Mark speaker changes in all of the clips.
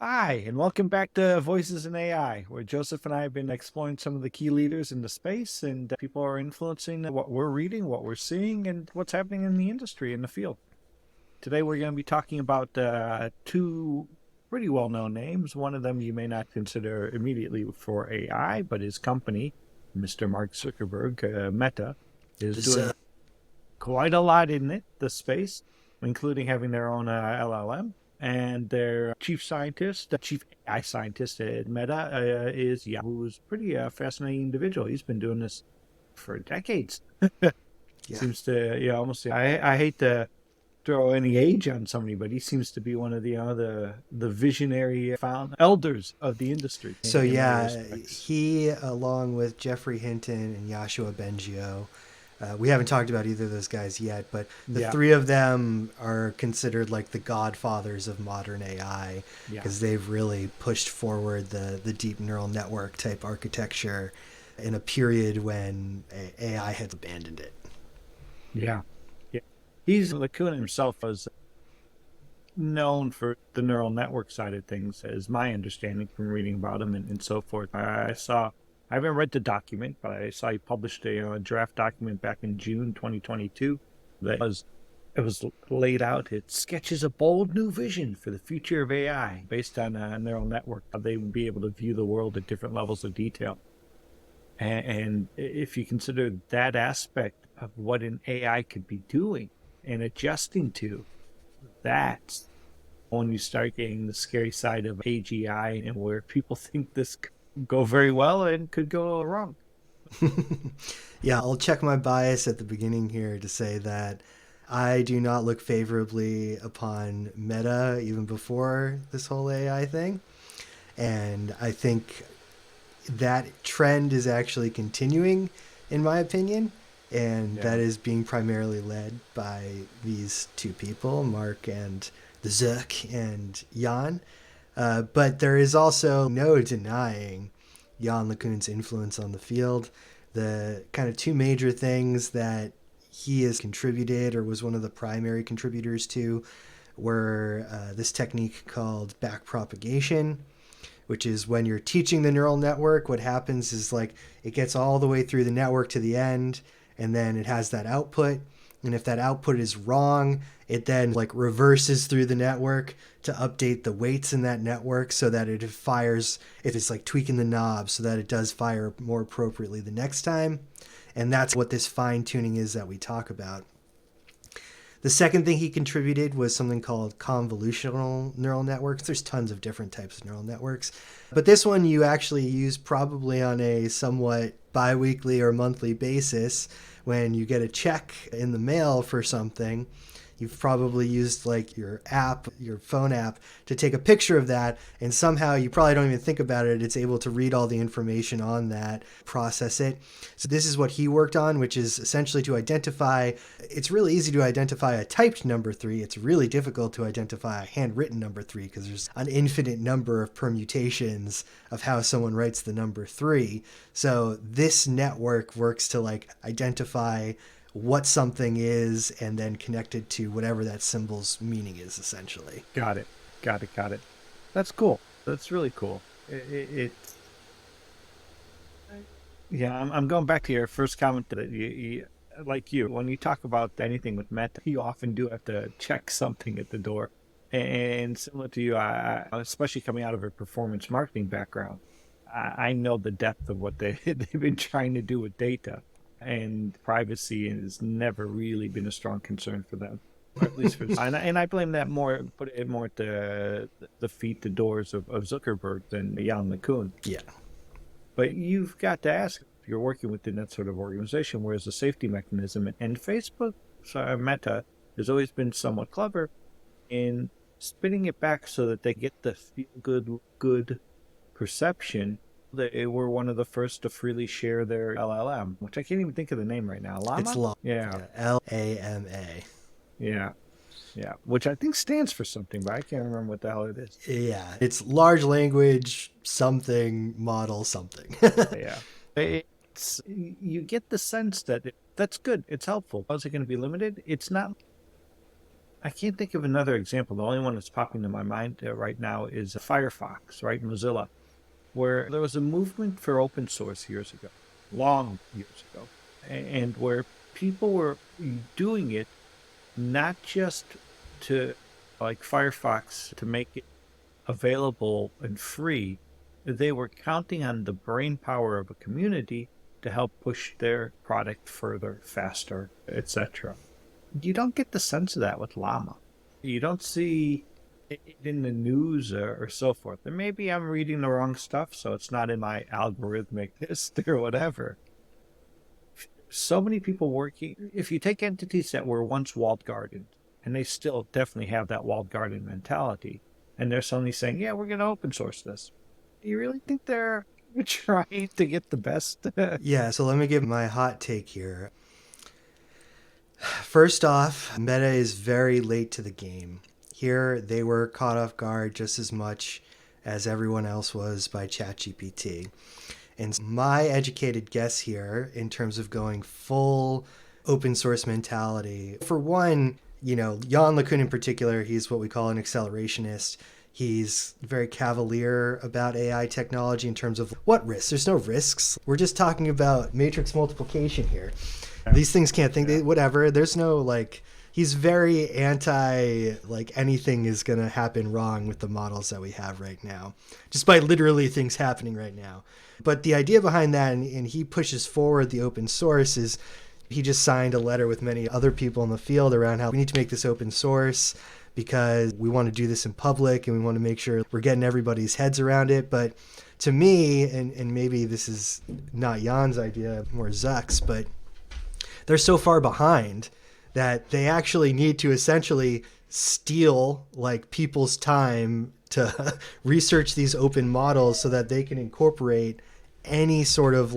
Speaker 1: Hi, and welcome back to Voices in AI, where Joseph and I have been exploring some of the key leaders in the space and people are influencing what we're reading, what we're seeing, and what's happening in the industry, in the field. Today, we're going to be talking about two pretty well known names. One of them you may not consider immediately for AI, but his company, Mr. Mark Zuckerberg, Meta, is doing
Speaker 2: Zuck.
Speaker 1: quite a lot in the space, including having their own LLM. And their chief scientist, the chief AI scientist at Meta, is Yann, who's a pretty fascinating individual. He's been doing this for decades.
Speaker 2: Yeah.
Speaker 1: Seems to, almost. I hate to throw any age on somebody, but he seems to be one of the visionary found elders of the industry
Speaker 2: So
Speaker 1: in many
Speaker 2: yeah,
Speaker 1: respects.
Speaker 2: he along with Jeffrey Hinton and Joshua Bengio, we haven't talked about either of those guys yet, but the
Speaker 1: Yeah,
Speaker 2: three of them are considered like the godfathers of modern AI
Speaker 1: yeah,
Speaker 2: because they've really pushed forward the deep neural network type architecture in a period when AI had abandoned it.
Speaker 1: yeah, yeah. He's LeCun himself was known for the neural network side of things, as my understanding from reading about him and so forth. I haven't read the document, but I saw he published a draft document back in June 2022 that it was laid out. It sketches a bold new vision for the future of AI based on a neural network, how they would be able to view the world at different levels of detail. And if you consider that aspect of what an AI could be doing and adjusting to, that's when you start getting the scary side of AGI and where people think this could go very well and could go wrong.
Speaker 2: Yeah, I'll check my bias at the beginning here to say that I do not look favorably upon Meta even before this whole AI thing. And I think that trend is actually continuing, in my opinion. And
Speaker 1: Yeah.
Speaker 2: that is being primarily led by these two people, Mark and the Zuck and Jan. But there is also no denying Jan LeCun's influence on the field. The kind of two major things that he has contributed or was one of the primary contributors to were this technique called backpropagation, which is when you're teaching the neural network, what happens is like it gets all the way through the network to the end, and then it has that output. And if that output is wrong, it then like reverses through the network to update the weights in that network so that it fires, if it's like tweaking the knob so that it does fire more appropriately the next time. And that's what this fine tuning is that we talk about. The second thing he contributed was something called convolutional neural networks. There's tons of different types of neural networks, but this one you actually use probably on a somewhat biweekly or monthly basis when you get a check in the mail for something. You've probably used like your app, your phone app, to take a picture of that, and somehow you probably don't even think about it. It's able to read all the information on that, process it. So, this is what he worked on, which is essentially to identify. It's really easy to identify a typed number three. It's really difficult to identify a handwritten number three because there's an infinite number of permutations of how someone writes the number three. So, this network works to like identify what something is and then connect it to whatever that symbol's meaning is essentially.
Speaker 1: Got it. Got it. That's cool. That's really cool. Yeah, I'm going back to your first comment that like you, when you talk about anything with Meta, you often do have to check something at the door. And similar to you, especially coming out of a performance marketing background, I know the depth of what they've been trying to do with data, and privacy has never really been a strong concern for them, or at least for, and I blame that more, put it more at the feet, the doors of Zuckerberg than Jan LeCun.
Speaker 2: Yeah.
Speaker 1: But you've got to ask if you're working within that sort of organization, where's the safety mechanism? And Facebook, Meta, has always been somewhat clever in spinning it back so that they get the feel good perception. They were one of the first to freely share their LLM, which I can't even think of the name right now.
Speaker 2: It's
Speaker 1: Llama?
Speaker 2: long.
Speaker 1: Yeah,
Speaker 2: Yeah. LAMA.
Speaker 1: yeah, yeah. Which I think stands for something, but I can't remember what the hell it is.
Speaker 2: Yeah. It's large language something model something.
Speaker 1: Yeah. You get the sense that that's good. It's helpful. How's it going to be limited? It's not. I can't think of another example. The only one that's popping to my mind right now is Firefox, right? Mozilla, where there was a movement for open source years ago, long years ago, and where people were doing it not just to, like Firefox, to make it available and free. They were counting on the brain power of a community to help push their product further, faster, etc. You don't get the sense of that with Llama. You don't see it in the news or so forth. And maybe I'm reading the wrong stuff, so it's not in my algorithmic list or whatever. So many people working, if you take entities that were once walled gardens, and they still definitely have that walled garden mentality, and they're suddenly saying, yeah, we're going to open source this. Do you really think they're trying to get the best?
Speaker 2: Yeah, so let me give my hot take here. First off, Meta is very late to the game. Here, they were caught off guard just as much as everyone else was by ChatGPT. And my educated guess here, in terms of going full open source mentality, for one, Yann LeCun in particular, he's what we call an accelerationist. He's very cavalier about AI technology in terms of what risks. There's no risks. We're just talking about matrix multiplication here. These things can't think, whatever. There's no he's very anti anything is going to happen wrong with the models that we have right now, just by literally things happening right now. But the idea behind that, and he pushes forward the open source, is he just signed a letter with many other people in the field around how we need to make this open source because we want to do this in public and we want to make sure we're getting everybody's heads around it. But to me, and maybe this is not Yann's idea, more Zuck's, but they're so far behind that they actually need to essentially steal people's time to research these open models so that they can incorporate any sort of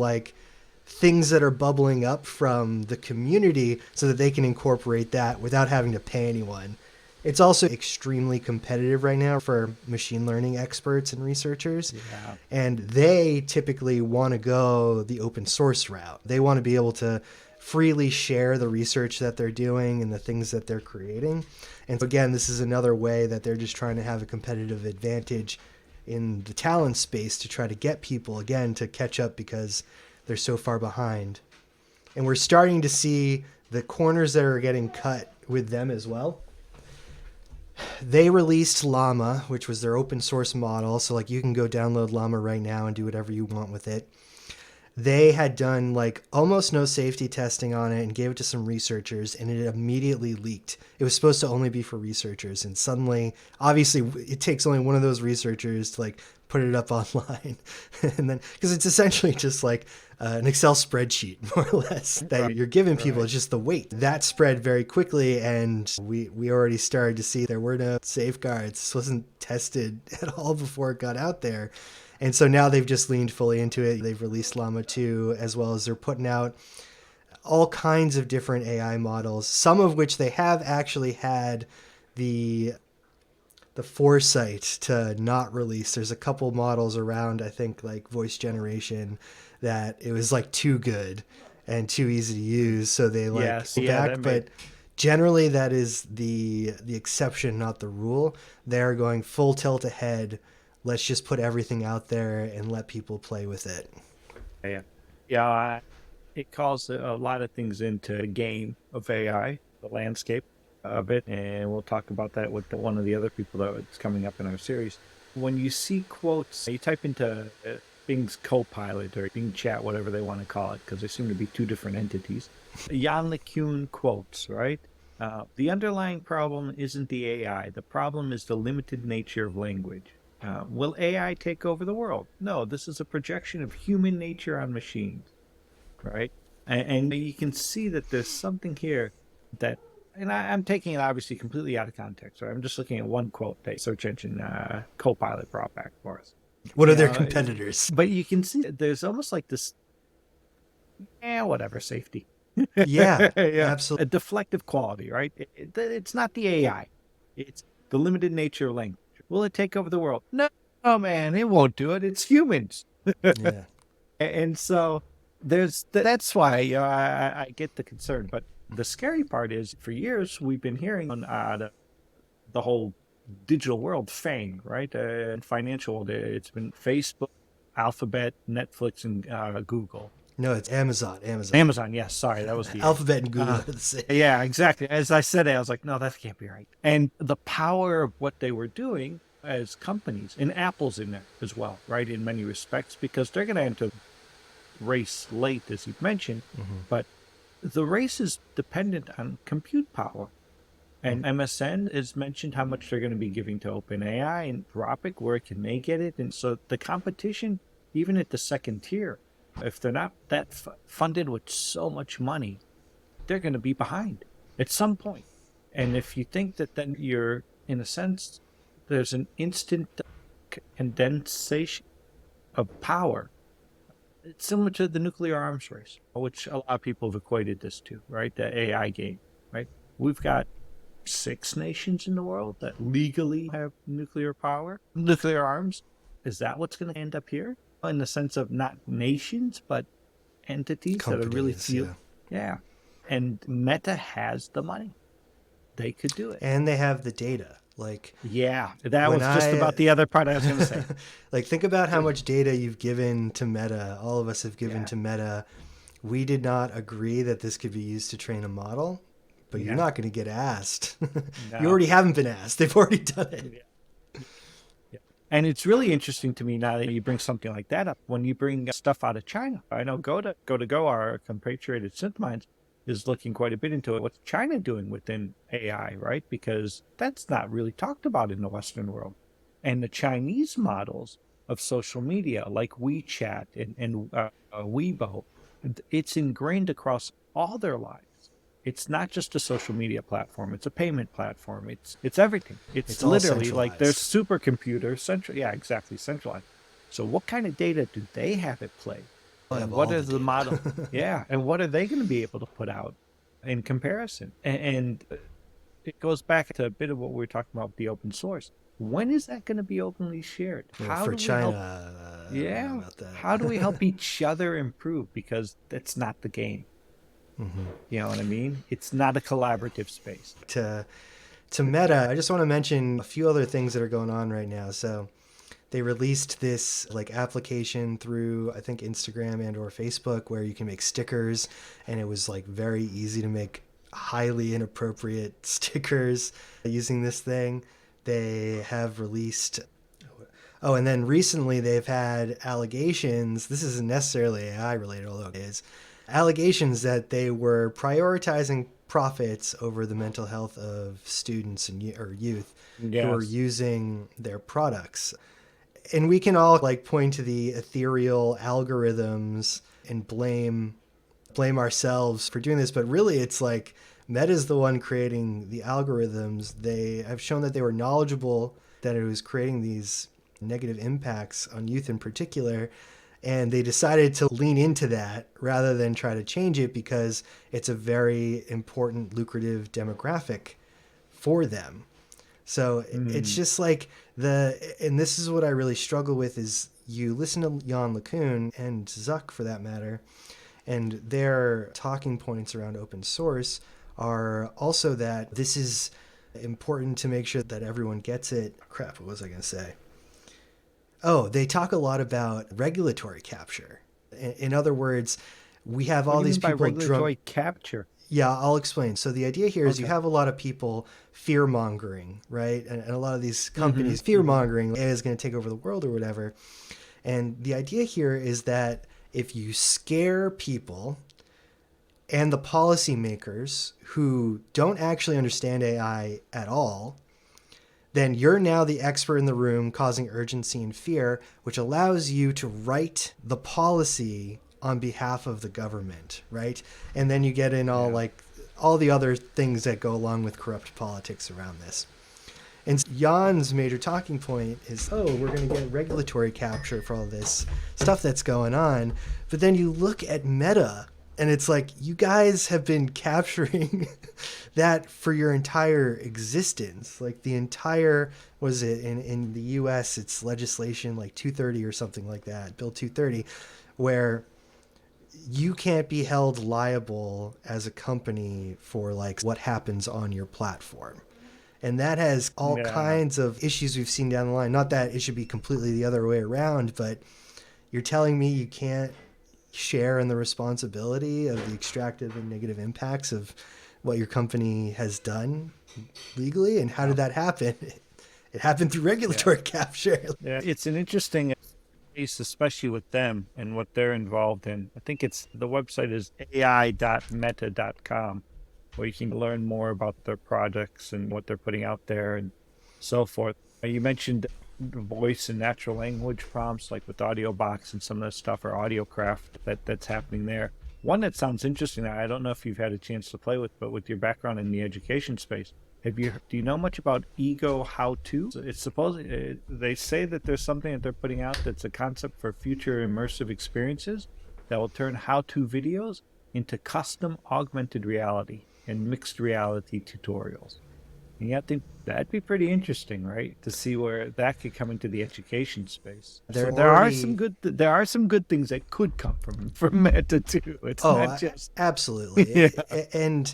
Speaker 2: things that are bubbling up from the community so that they can incorporate that without having to pay anyone. It's also extremely competitive right now for machine learning experts and researchers.
Speaker 1: Yeah.
Speaker 2: And they typically want to go the open source route. They want to be able to freely share the research that they're doing and the things that they're creating. And again, this is another way that they're just trying to have a competitive advantage in the talent space to try to get people, again, to catch up because they're so far behind. And we're starting to see the corners that are getting cut with them as well. They released Llama, which was their open source model. So you can go download Llama right now and do whatever you want with it. They had done almost no safety testing on it and gave it to some researchers, and it immediately leaked. It was supposed to only be for researchers, and suddenly, obviously, it takes only one of those researchers to put it up online, and then because it's essentially just an Excel spreadsheet, more or less, that you're giving people. It's just the weight that spread very quickly, and we already started to see there were no safeguards. This wasn't tested at all before it got out there. And so now they've just leaned fully into it. They've released Llama 2, as well as they're putting out all kinds of different AI models, some of which they have actually had the foresight to not release. There's a couple models around, I think, voice generation, that it was too good and too easy to use, so they back. But generally, that is the exception, not the rule. They're going full tilt ahead. Let's just put everything out there and let people play with it.
Speaker 1: It calls a lot of things into the game of AI, the landscape of it, and we'll talk about that with one of the other people that's coming up in our series. When you see quotes, you type into Bing's Copilot or Bing Chat, whatever they want to call it, because they seem to be two different entities. Yann LeCun quotes, right? The underlying problem isn't the AI. The problem is the limited nature of language. Will AI take over the world? No, this is a projection of human nature on machines, right? And you can see that there's something here that, and I'm taking it obviously completely out of context, right? I'm just looking at one quote that search engine Copilot brought back for us.
Speaker 2: What are their competitors?
Speaker 1: But you can see that there's almost this, whatever, safety.
Speaker 2: Yeah, absolutely.
Speaker 1: A deflective quality, right? It's not the AI. It's the limited nature of language. Will it take over the world? No, man, it won't do it. It's humans.
Speaker 2: Yeah.
Speaker 1: And so that's why I get the concern. But the scary part is, for years, we've been hearing out of the whole digital world, FANG, right? Financial world. It's been Facebook, Alphabet, Netflix, and Google.
Speaker 2: No, it's Amazon. Amazon.
Speaker 1: Amazon, yes. Sorry, that was the A.
Speaker 2: Alphabet and Google
Speaker 1: Uh,
Speaker 2: are the same.
Speaker 1: yeah, exactly. As I said, I was like, no, that can't be right. And the power of what they were doing as companies, and Apple's in there as well, right? In many respects, because they're going to enter race late, as you mentioned, but the race is dependent on compute power. And MSN has mentioned how much they're going to be giving to OpenAI and Anthropic, where can they get it? And so the competition, even at the second tier, if they're not that funded with so much money, they're going to be behind at some point. And if you think that then you're, in a sense, there's an instant condensation of power. It's similar to the nuclear arms race, which a lot of people have equated this to, right? The AI game, right? We've got 6 nations in the world that legally have nuclear power, nuclear arms. Is that what's going to end up here? In the sense of not nations, but entities that are really feel. Yeah. And Meta has the money. They could do it.
Speaker 2: And they have the data. Like,
Speaker 1: yeah, that was just about the other part I was going to say.
Speaker 2: Like, think about how much data you've given to Meta. All of us have given to Meta. We did not agree that this could be used to train a model, but you're not going to get asked. No. You already haven't been asked. They've already done it.
Speaker 1: Yeah. And it's really interesting to me now that you bring something like that up. When you bring stuff out of China, I know Go, our compatriot synth minds, is looking quite a bit into it. What's China doing within AI, right? Because that's not really talked about in the Western world. And the Chinese models of social media, like WeChat and Weibo, it's ingrained across all their lives. It's not just a social media platform. It's a payment platform. It's everything. It's literally like their supercomputer central. Yeah, exactly. Centralized. So what kind of data do they have at play? And what is the model? Yeah. And what are they going to be able to put out in comparison? And it goes back to a bit of what we were talking about with the open source. When is that going to be openly shared?
Speaker 2: How for China.
Speaker 1: How do we help each other improve? Because that's not the game. Mm-hmm. You know what I mean? It's not a collaborative space.
Speaker 2: To Meta, I just want to mention a few other things that are going on right now. So they released this like application through, I think, Instagram and or Facebook where you can make stickers, and it was like very easy to make highly inappropriate stickers using this thing. They have released and then recently they've had allegations, this isn't necessarily AI related, although it is, allegations that they were prioritizing profits over the mental health of students and or youth who are using their products. And we can all like point to the ethereal algorithms and blame ourselves for doing this, but really it's like Meta's the one creating the algorithms. They have shown that they were knowledgeable that it was creating these negative impacts on youth in particular, and they decided to lean into that rather than try to change it because it's a very important, lucrative demographic for them. So it's just like and this is what I really struggle with is you listen to Yann LeCun and Zuck for that matter, and their talking points around open source are also that this is important to make sure that everyone gets it. Crap, what was I going to say? Oh, they talk a lot about regulatory capture. In other words, we have all these people...
Speaker 1: regulatory capture?
Speaker 2: Yeah, I'll explain. So the idea here is you have a lot of people fear-mongering, right? And a lot of these companies fear-mongering, AI is going to take over the world or whatever. And the idea here is that if you scare people and the policymakers who don't actually understand AI at all, then you're now the expert in the room causing urgency and fear, which allows you to write the policy on behalf of the government, right? And then you get in all the other things that go along with corrupt politics around this. And Yann's major talking point is, we're going to get regulatory capture for all this stuff that's going on. But then you look at Meta, and it's like, you guys have been capturing that for your entire existence. Like the entire, in the US, it's legislation like 230 or something like that, Bill 230, where you can't be held liable as a company for like what happens on your platform. And that has all
Speaker 1: Yeah.
Speaker 2: kinds of issues we've seen down the line. Not that it should be completely the other way around, but you're telling me you can't share in the responsibility of the extractive and negative impacts of what your company has done legally? And how
Speaker 1: Yeah.
Speaker 2: did that happen? It happened through
Speaker 1: Yeah.
Speaker 2: regulatory capture.
Speaker 1: Yeah. It's an interesting case, especially with them and what they're involved in. I think it's the website is ai.meta.com, where you can learn more about their projects and what they're putting out there and so forth. You mentioned voice and natural language prompts, like with Audio Box and some of the stuff or AudioCraft that's happening there. One that sounds interesting, I don't know if you've had a chance to play with, but with your background in the education space, do you know much about Ego How To? It's supposed they say that there's something that they're putting out that's a concept for future immersive experiences that will turn how-to videos into custom augmented reality and mixed reality tutorials. And yeah, I think that'd be pretty interesting, right? To see where that could come into the education space. So
Speaker 2: They're already
Speaker 1: there are some good things that could come from Meta too. It's not just
Speaker 2: absolutely.
Speaker 1: yeah.
Speaker 2: And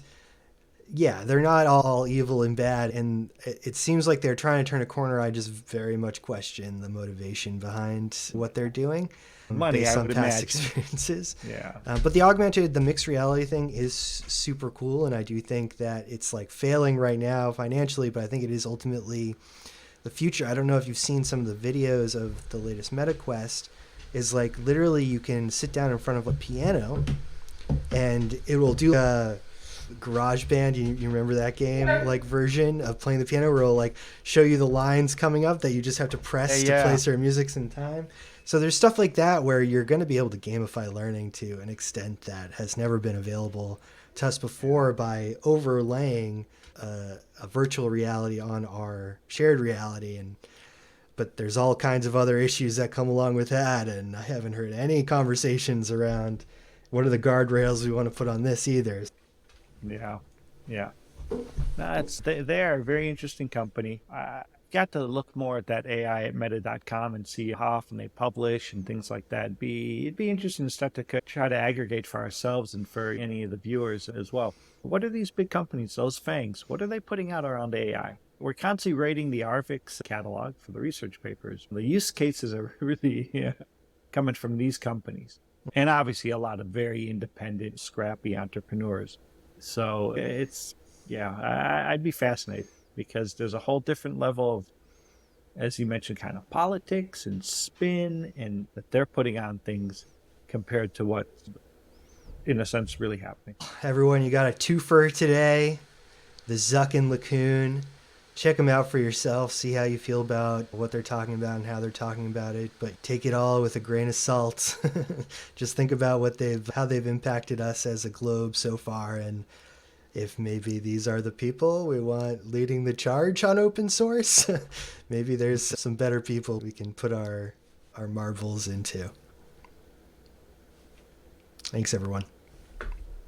Speaker 2: yeah, they're not all evil and bad. And it seems like they're trying to turn a corner. I just very much question the motivation behind what they're doing
Speaker 1: Money,
Speaker 2: based
Speaker 1: I
Speaker 2: on
Speaker 1: would
Speaker 2: past
Speaker 1: imagine.
Speaker 2: experiences.
Speaker 1: Yeah.
Speaker 2: But the mixed reality thing is super cool. And I do think that it's like failing right now financially, but I think it is ultimately the future. I don't know if you've seen some of the videos of the latest Meta Quest. Is like literally you can sit down in front of a piano and it will do a garage band. You remember that game like version of playing the piano where it'll like show you the lines coming up that you just have to press to play
Speaker 1: Yeah.
Speaker 2: certain music in time. So there's stuff like that where you're going to be able to gamify learning to an extent that has never been available to us before by overlaying a virtual reality on our shared reality. And but there's all kinds of other issues that come along with that, and I haven't heard any conversations around what are the guardrails we want to put on this either.
Speaker 1: Yeah. Yeah. No, they are a very interesting company. I got to look more at that AI at meta.com and see how often they publish and things like that. It'd be interesting to start to try to aggregate for ourselves and for any of the viewers as well. What are these big companies, those FANGs, what are they putting out around AI? We're constantly rating the ARVIX catalog for the research papers. The use cases are really coming from these companies. And obviously a lot of very independent, scrappy entrepreneurs. So yeah, I'd be fascinated because there's a whole different level of, as you mentioned, kind of politics and spin and that they're putting on things compared to what, in a sense, really happening.
Speaker 2: Everyone, you got a twofer today. The Zuck and Lacoon. Check them out for yourself. See how you feel about what they're talking about and how they're talking about it. But take it all with a grain of salt. Just think about how they've impacted us as a globe so far, and if maybe these are the people we want leading the charge on open source. Maybe there's some better people we can put our marvels into. Thanks, everyone.